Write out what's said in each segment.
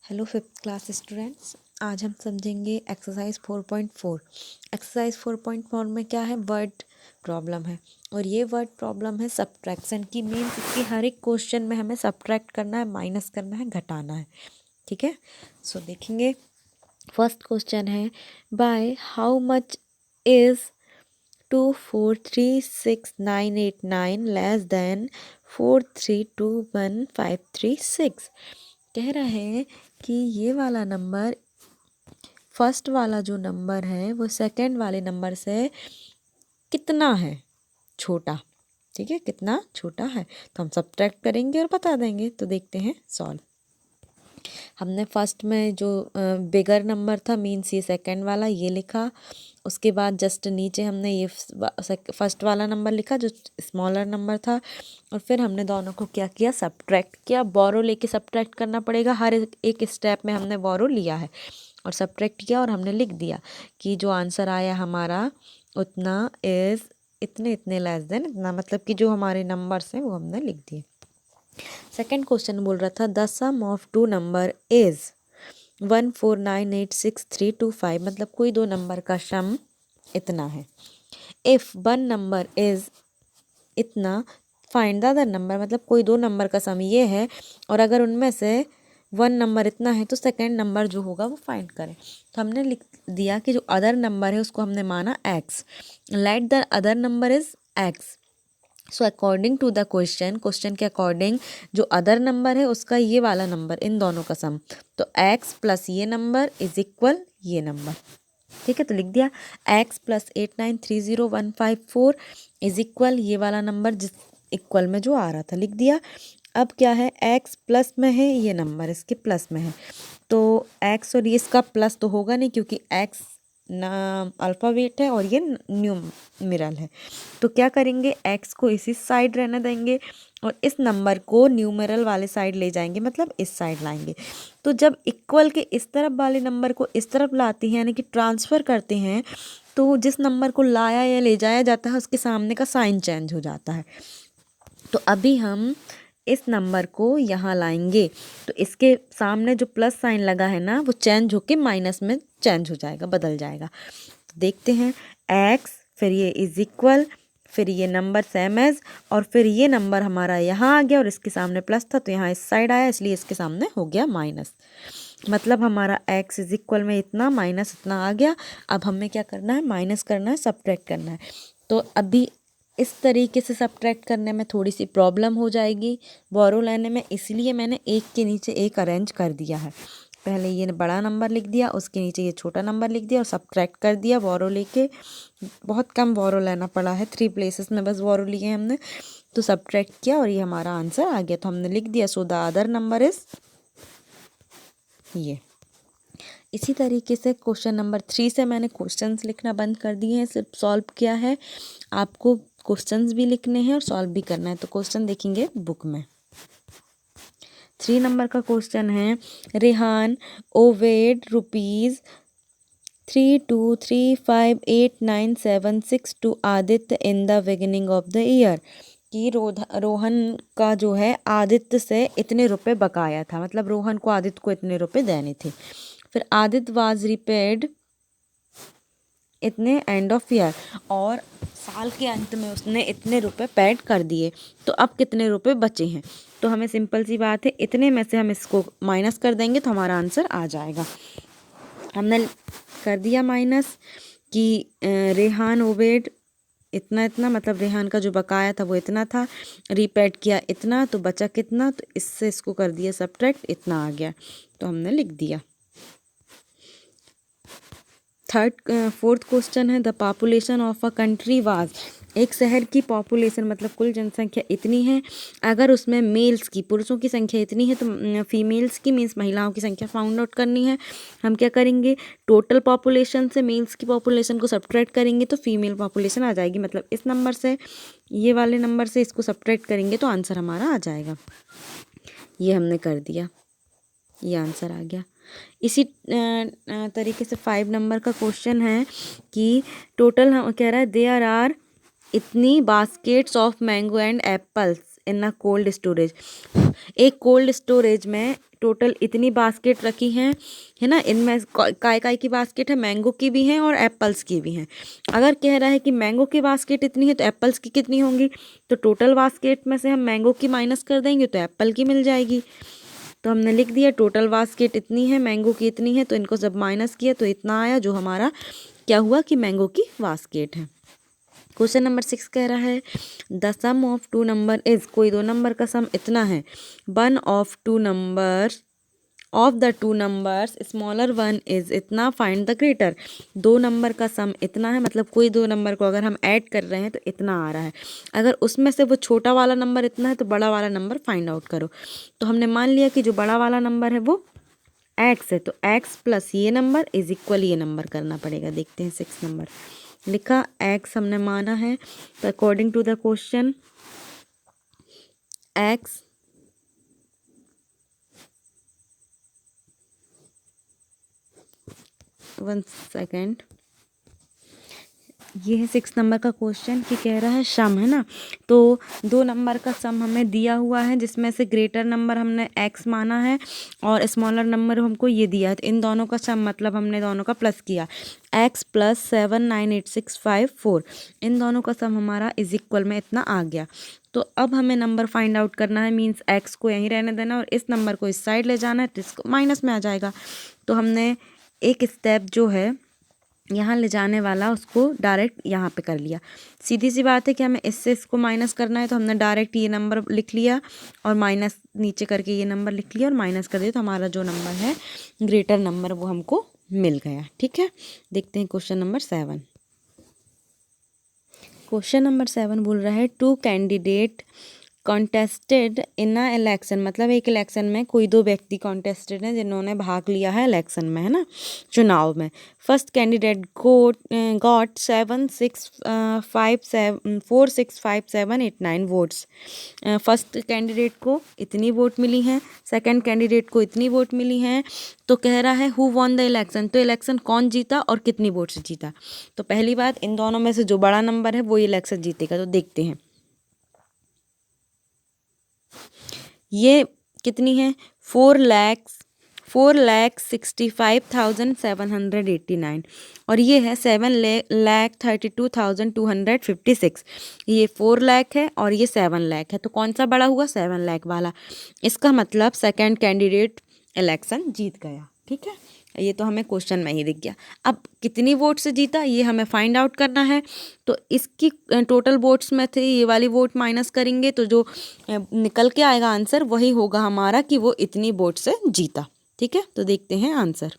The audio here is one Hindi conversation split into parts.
हेलो फिफ्थ क्लास स्टूडेंट्स, आज हम समझेंगे एक्सरसाइज 4.4। एक्सरसाइज 4.4 में क्या है, वर्ड प्रॉब्लम है और ये वर्ड प्रॉब्लम है सब्ट्रैक्शन की। मीन्स इसकी हर एक क्वेश्चन में हमें सब्ट्रैक्ट करना है, माइनस करना है, घटाना है। ठीक है, सो देखेंगे। फर्स्ट क्वेश्चन है, by how much is 2436989 less than 4321536। कह रहे हैं कि ये वाला नंबर, फर्स्ट वाला जो नंबर है वो सेकंड वाले नंबर से कितना है छोटा। ठीक है, कितना छोटा है तो हम सब्ट्रैक्ट करेंगे और बता देंगे। तो देखते हैं सॉल्व। हमने फर्स्ट में जो बिगर नंबर था, मीन्स ये सेकंड वाला, ये लिखा। उसके बाद जस्ट नीचे हमने ये फर्स्ट वाला नंबर लिखा जो स्मॉलर नंबर था, और फिर हमने दोनों को क्या किया, सब्ट्रैक्ट किया। बोरो लेके सब्ट्रैक्ट करना पड़ेगा, हर एक स्टेप में हमने बोरो लिया है और सब्ट्रैक्ट किया और हमने लिख दिया कि जो आंसर आया हमारा उतना इज़ इतने इतने लेस देन इतना, मतलब कि जो हमारे नंबर्स हैं वो हमने लिख दिए। सेकेंड क्वेश्चन बोल रहा था the sum of two number is 1498632 मतलब कोई दो नंबर का सम इतना है। इफ़ वन नंबर इज़ इतना, फाइंड द अदर नंबर, मतलब कोई दो नंबर का सम ये है और अगर उनमें से वन नंबर इतना है तो सेकंड नंबर जो होगा वो फाइंड करें। तो हमने लिख दिया कि जो अदर नंबर है उसको हमने माना x। Let the other number is x। So according to the question के अकॉर्डिंग जो अदर नंबर है उसका ये वाला नंबर, इन दोनों का सम, तो x प्लस ये नंबर इज इक्वल ये नंबर। ठीक है, तो लिख दिया x प्लस 8930154 इज इक्वल ये वाला नंबर जिस इक्वल में जो आ रहा था, लिख दिया। अब क्या है, x प्लस में है, ये नंबर इसके प्लस में है, तो x और ये इसका प्लस तो होगा नहीं क्योंकि x ना अल्फ़ाबेट है और ये न्यूमेरल है। तो क्या करेंगे, x को इसी साइड रहने देंगे और इस नंबर को न्यूमेरल वाले साइड ले जाएंगे, मतलब इस साइड लाएंगे। तो जब इक्वल के इस तरफ वाले नंबर को इस तरफ लाते हैं, यानी कि ट्रांसफ़र करते हैं, तो जिस नंबर को लाया या ले जाया जाता है उसके सामने का साइन चेंज हो जाता है। तो अभी हम इस नंबर को यहाँ लाएंगे तो इसके सामने जो प्लस साइन लगा है ना वो चेंज होके माइनस में चेंज हो जाएगा, बदल जाएगा। तो देखते हैं x, फिर ये इज इक्वल, फिर ये नंबर सेम एज, और फिर ये नंबर हमारा यहाँ आ गया और इसके सामने प्लस था तो यहाँ इस साइड आया, इसलिए इसके सामने हो गया माइनस। मतलब हमारा x इज इक्वल में इतना माइनस इतना आ गया। अब हमें क्या करना है, माइनस करना है, सब्ट्रैक्ट करना है। तो अभी इस तरीके से सब्ट्रैक्ट करने में थोड़ी सी प्रॉब्लम हो जाएगी बोरो लेने में, इसलिए मैंने एक के नीचे एक अरेंज कर दिया है। पहले ये बड़ा नंबर लिख दिया, उसके नीचे ये छोटा नंबर लिख दिया और सब्ट्रैक्ट कर दिया बोरो लेके। बहुत कम बोरो लेना पड़ा है, 3 प्लेसेस में बस बोरो लिए हमने। तो सब्ट्रैक्ट किया और ये हमारा आंसर आ गया, तो हमने लिख दिया so the other number is ये। इसी तरीके से क्वेश्चन नंबर 3 से मैंने क्वेश्चंस लिखना बंद कर दिए हैं, सिर्फ सॉल्व किया है। आपको क्वेश्चंस भी लिखने हैं और सॉल्व भी करना है। तो क्वेश्चन देखेंगे बुक में। 3 नंबर का क्वेश्चन है, Rehan owed ₹32358976 to Aditya in the beginning of the year. कि रोहन का जो है आदित्य से इतने रुपए बकाया था, मतलब रोहन को आदित्य को इतने रुपए देने थे। फिर आदित्य वाज रिपेड इतने एंड ऑफ ईयर, और साल के अंत में उसने इतने रुपए पेड कर दिए। तो अब कितने रुपए बचे हैं, तो हमें सिंपल सी बात है, इतने में से हम इसको माइनस कर देंगे तो हमारा आंसर आ जाएगा। हमने कर दिया माइनस कि रेहान ओबेड इतना इतना, मतलब रेहान का जो बकाया था वो इतना था, रीपेड किया इतना, तो बचा कितना, तो इससे इसको कर दिया सब्ट्रैक्ट, इतना आ गया, तो हमने लिख दिया। फोर्थ क्वेश्चन है, the population of a country was. एक शहर की पॉपुलेशन मतलब कुल जनसंख्या इतनी है, अगर उसमें मेल्स की, पुरुषों की संख्या इतनी है तो फीमेल्स की मीन्स महिलाओं की संख्या फाउंड आउट करनी है। हम क्या करेंगे, टोटल पॉपुलेशन से मेल्स की पॉपुलेशन को सब्ट्रैक्ट करेंगे तो फीमेल पॉपुलेशन आ जाएगी, मतलब इस नंबर से ये वाले नंबर से इसको सब्ट्रैक्ट करेंगे तो आंसर हमारा आ जाएगा। ये हमने कर दिया, ये आंसर आ गया। इसी तरीके से 5 नंबर का क्वेश्चन है कि टोटल हम कह रहा है देयर आर इतनी baskets of mango and apples in a cold storage. एक कोल्ड स्टोरेज में टोटल इतनी बास्केट रखी हैं, है ना। इनमें काय की बास्केट है, मैंगो की भी हैं और एप्पल्स की भी हैं। अगर कह रहा है कि मैंगो की बास्केट इतनी है तो एप्पल्स की कितनी होंगी, तो टोटल बास्केट में से हम मैंगो की माइनस कर देंगे तो एप्पल की मिल जाएगी। तो हमने लिख दिया टोटल बास्केट इतनी है, मैंगो की इतनी है, तो इनको जब माइनस किया तो इतना आया, जो हमारा क्या हुआ कि मैंगो की बास्केट है। क्वेश्चन नंबर 6 कह रहा है the sum of two number is, कोई दो नंबर का सम इतना है। One of the two numbers smaller one is इतना, फाइंड द ग्रेटर। दो नंबर का सम इतना है, मतलब कोई दो नंबर को अगर हम ऐड कर रहे हैं तो इतना आ रहा है। अगर उसमें से वो छोटा वाला नंबर इतना है तो बड़ा वाला नंबर फाइंड आउट करो। तो हमने मान लिया कि जो बड़ा वाला नंबर है वो x है, तो x प्लस ये नंबर इज इक्वल ये नंबर करना पड़ेगा। देखते हैं 6 नंबर लिखा, x हमने माना है, तो according to the question x 1 second, ये है 6 नंबर का क्वेश्चन कि कह रहा है सम, है ना। तो दो नंबर का सम हमें दिया हुआ है, जिसमें से ग्रेटर नंबर हमने x माना है और स्मॉलर नंबर हमको ये दिया है। तो इन दोनों का सम मतलब हमने दोनों का प्लस किया, x प्लस 79865 इन दोनों का सम हमारा इज इक्वल में इतना आ गया। तो अब हमें नंबर फाइंड आउट करना है, मीन्स x को यहीं रहने देना और इस नंबर को इस साइड ले जाना है, तो इसको माइनस में आ जाएगा। तो हमने एक स्टेप जो है यहाँ ले जाने वाला उसको डायरेक्ट यहाँ पे कर लिया। सीधी सी बात है कि हमें इससे इसको माइनस करना है, तो हमने डायरेक्ट ये नंबर लिख लिया और माइनस नीचे करके ये नंबर लिख लिया और माइनस कर दिया, तो हमारा जो नंबर है ग्रेटर नंबर वो हमको मिल गया। ठीक है, देखते हैं क्वेश्चन नंबर 7। क्वेश्चन नंबर 7 बोल रहा है two candidate contested in a election, मतलब एक इलेक्शन में कोई दो व्यक्ति कॉन्टेस्टेड हैं जिन्होंने भाग लिया है इलेक्शन में, है ना, चुनाव में। First candidate got 465,789 votes. First candidate को इतनी वोट मिली हैं, सेकंड कैंडिडेट को इतनी वोट मिली हैं। तो कह रहा है हु वॉन द इलेक्शन, तो इलेक्शन कौन जीता और कितनी वोट से जीता। तो पहली बात, इन दोनों में से जो बड़ा नंबर है वो इलेक्शन जीतेगा। तो देखते हैं ये कितनी है, 4,65,789 और ये है 7,32,256। ये 4 लाख है और ये 7 लाख है, तो कौन सा बड़ा हुआ, 7 लाख वाला। इसका मतलब सेकंड कैंडिडेट इलेक्शन जीत गया। ठीक है, ये तो हमें क्वेश्चन में ही दिख गया। अब कितनी वोट से जीता ये हमें फाइंड आउट करना है। तो इसकी टोटल वोट्स में थे, ये वाली वोट माइनस करेंगे तो जो निकल के आएगा आंसर वही होगा हमारा कि वो इतनी वोट से जीता। ठीक है, तो देखते हैं आंसर।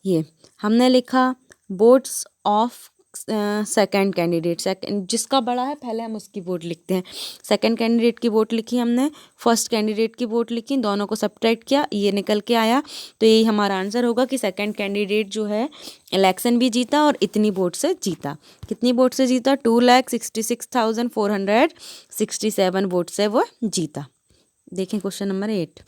ये हमने लिखा votes of second candidate, second जिसका बड़ा है पहले हम उसकी वोट लिखते हैं। सेकंड कैंडिडेट की वोट लिखी हमने, फर्स्ट कैंडिडेट की वोट लिखी, दोनों को सब्ट्रैक्ट किया, ये निकल के आया। तो यही हमारा आंसर होगा कि सेकंड कैंडिडेट जो है इलेक्शन भी जीता और इतनी वोट से जीता। कितनी वोट से जीता, 2,66,467 वोट से वो जीता। देखें question number 8।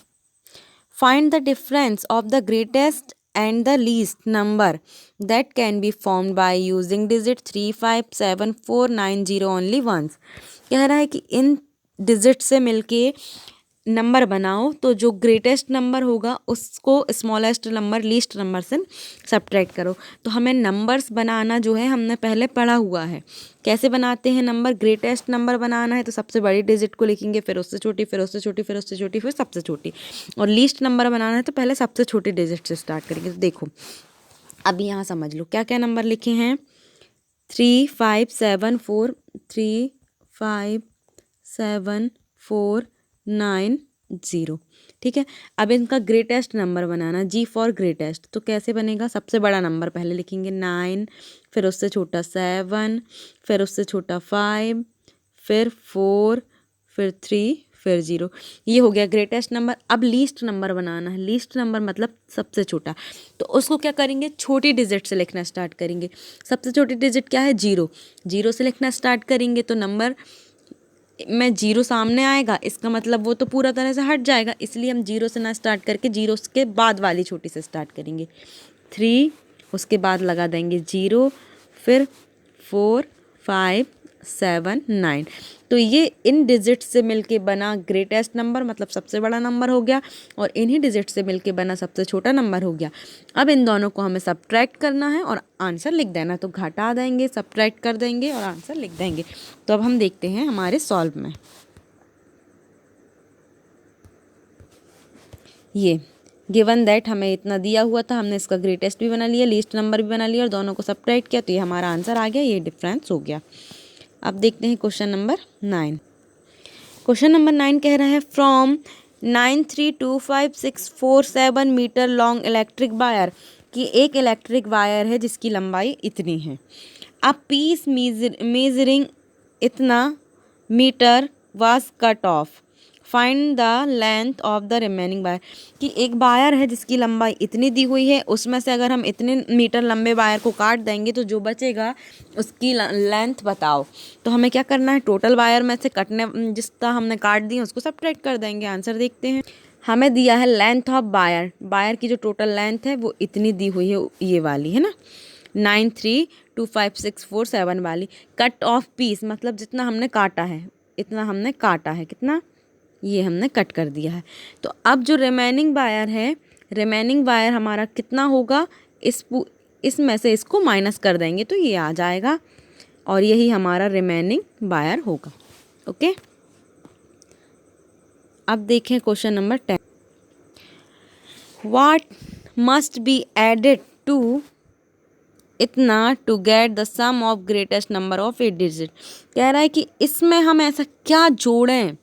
Find the difference of the greatest and the least number that can be formed by using digit 3, 5, 7, 4, 9, 0 only once। कह रहा है कि इन डिजिट से मिलके नंबर बनाओ, तो जो ग्रेटेस्ट नंबर होगा उसको स्मॉलेस्ट नंबर लीस्ट नंबर से सब्ट्रैक्ट करो। तो हमें नंबर्स बनाना जो है हमने पहले पढ़ा हुआ है, कैसे बनाते हैं नंबर। ग्रेटेस्ट नंबर बनाना है तो सबसे बड़ी डिजिट को लिखेंगे, फिर उससे छोटी, फिर उससे छोटी, फिर उससे छोटी, फिर सबसे छोटी। और लीस्ट नंबर बनाना है तो पहले सबसे छोटी डिजिट से स्टार्ट करेंगे। तो देखो अभी यहाँ समझ लो क्या क्या नंबर लिखे हैं, 3, 5, 7, 4, 3, 5, 7, 4, 9, 0। ठीक है, अब इनका ग्रेटेस्ट नंबर बनाना, जी फॉर ग्रेटेस्ट। तो कैसे बनेगा, सबसे बड़ा नंबर पहले लिखेंगे 9, फिर उससे छोटा 7, फिर उससे छोटा 5, फिर 4, फिर 3, फिर 0। ये हो गया ग्रेटेस्ट नंबर। अब लीस्ट नंबर बनाना है, लीस्ट नंबर मतलब सबसे छोटा। तो उसको क्या करेंगे, छोटी डिजिट से लिखना स्टार्ट करेंगे। सबसे छोटी डिजिट क्या है, 0। 0 से लिखना स्टार्ट करेंगे तो नंबर में 0 सामने आएगा, इसका मतलब वो तो पूरा तरह से हट जाएगा, इसलिए हम 0 से ना स्टार्ट करके 0 के बाद वाली छोटी से स्टार्ट करेंगे। 3, उसके बाद लगा देंगे 0, फिर 4, 5, 679। तो ये इन डिजिट से मिलके बना ग्रेटेस्ट नंबर मतलब सबसे बड़ा नंबर हो गया, और इन्हीं डिजिट से मिलके बना सबसे छोटा नंबर हो गया। अब इन दोनों को हमें सब्ट्रैक्ट करना है और आंसर लिख देना। तो घटा देंगे, सब्ट्रैक्ट कर देंगे और आंसर लिख देंगे। तो अब हम देखते हैं हमारे सॉल्व में। ये गिवन दैट हमें इतना दिया हुआ था, हमने इसका ग्रेटेस्ट भी बना लिया, लीस्ट नंबर भी बना लिया और दोनों को सब्ट्रैक्ट किया, तो ये हमारा आंसर आ गया, ये डिफरेंस हो गया। अब देखते हैं क्वेश्चन नंबर 9। क्वेश्चन नंबर 9 कह रहा है from 932547 metre long electric wire, कि एक इलेक्ट्रिक वायर है जिसकी लंबाई इतनी है। अ पीस मेजरिंग इतना metre was cut off, find the length of the remaining wire, कि एक वायर है जिसकी लंबाई इतनी दी हुई है, उसमें से अगर हम इतने मीटर लंबे वायर को काट देंगे तो जो बचेगा उसकी लेंथ बताओ। तो हमें क्या करना है, टोटल वायर में से कटने जितना हमने काट दिया उसको सब्ट्रैक्ट कर देंगे। आंसर देखते हैं। हमें दिया है लेंथ ऑफ वायर, वायर की जो टोटल लेंथ है वो इतनी दी हुई है, ये वाली है ना 932547 वाली। कट ऑफ पीस मतलब जितना हमने काटा है, इतना हमने काटा है, कितना, ये हमने कट कर दिया है। तो अब जो रिमेनिंग वायर है, रिमेनिंग वायर हमारा कितना होगा, इसमें से इसको माइनस कर देंगे तो ये आ जाएगा, और यही हमारा रिमेनिंग वायर होगा। ओके, अब देखें question number 10। What must be added to इतना to get the sum of greatest number of 8 digit. कह रहा है कि इसमें हम ऐसा क्या जोड़ें,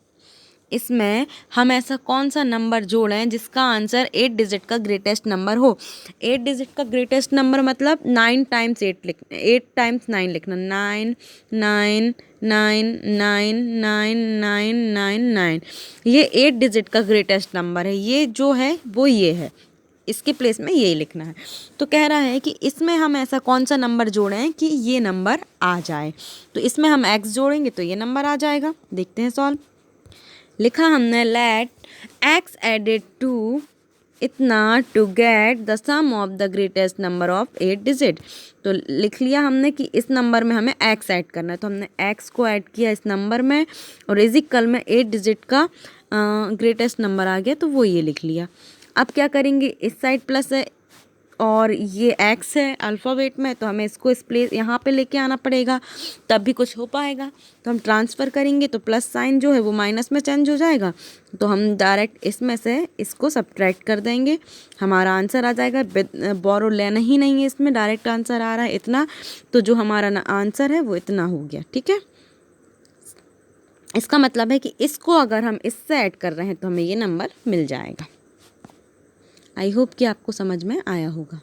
इसमें हम ऐसा कौन सा नंबर जोड़ें जिसका आंसर 8 डिजिट का ग्रेटेस्ट नंबर हो। 8 डिजिट का ग्रेटेस्ट नंबर मतलब 9 टाइम्स 8 लिखना, 8 टाइम्स 9 लिखना, 9 9 9 9 9 9 9 9। ये 8 डिजिट का ग्रेटेस्ट नंबर है, ये जो है वो ये है, इसके प्लेस में यही लिखना है। तो कह रहा है कि इसमें हम ऐसा कौन सा नंबर जोड़ें कि ये नंबर आ जाए। तो इसमें हम x जोड़ेंगे तो ये नंबर आ जाएगा। देखते हैं सॉल्व। लिखा हमने लेट x एडेड टू इतना to get the sum of the greatest number of 8 digit. तो लिख लिया हमने कि इस नंबर में हमें x ऐड करना है, तो हमने x को ऐड किया इस नंबर में और इजिकल में 8 डिजिट का ग्रेटेस्ट नंबर आ गया, तो वो ये लिख लिया। अब क्या करेंगे, इस साइड प्लस है और ये x है अल्फ़ाबेट में, तो हमें इसको इस प्लेस यहाँ पे लेके आना पड़ेगा, तब भी कुछ हो पाएगा। तो हम ट्रांसफ़र करेंगे तो प्लस साइन जो है वो माइनस में चेंज हो जाएगा, तो हम डायरेक्ट इसमें से इसको सब्ट्रैक्ट कर देंगे, हमारा आंसर आ जाएगा। बोरो लेना ही नहीं है, इसमें डायरेक्ट आंसर आ रहा है इतना, तो जो हमारा आंसर है वो इतना हो गया। ठीक है, इसका मतलब है कि इसको अगर हम इससे ऐड कर रहे हैं तो हमें ये नंबर मिल जाएगा। आई होप कि आपको समझ में आया होगा।